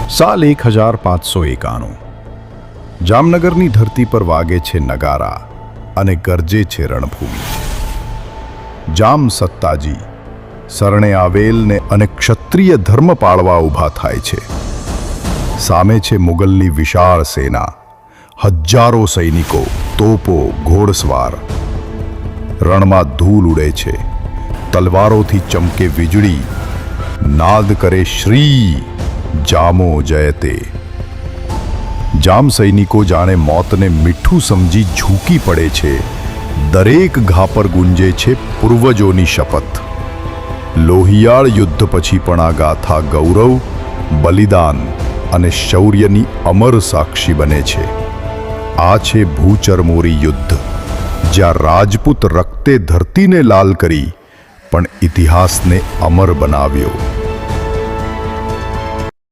સાલ 1591 જામનગરની ધરતી પર વાગે છે નગારા અને ગરજે છે રણભૂમિ. જામ સત્તાજી શરણે આવેલને અને ક્ષત્રિય ધર્મ પાળવા ઊભા થાય છે. સામે છે મુગલની વિશાળ સેના, હજારો સૈનિકો, તોપો, ઘોડસવાર. રણમાં ધૂળ ઉડે છે, તલવારોથી ચમકે વીજળી, નાદ કરે શ્રી જામો જયતે. જામ સૈનિકો જાણે મોતને મીઠું સમજી ઝૂકી પડે છે. દરેક ઘા પર ગુંજે છે પૂર્વજોની શપથ. લોહિયાળ યુદ્ધ પછી પણ આ ગાથા ગૌરવ, બલિદાન અને શૌર્યની અમર સાક્ષી બને છે. આ છે ભૂચરમોરી યુદ્ધ, જ્યાં રાજપૂત રક્તે ધરતીને લાલ કરી પણ ઇતિહાસને અમર બનાવ્યો.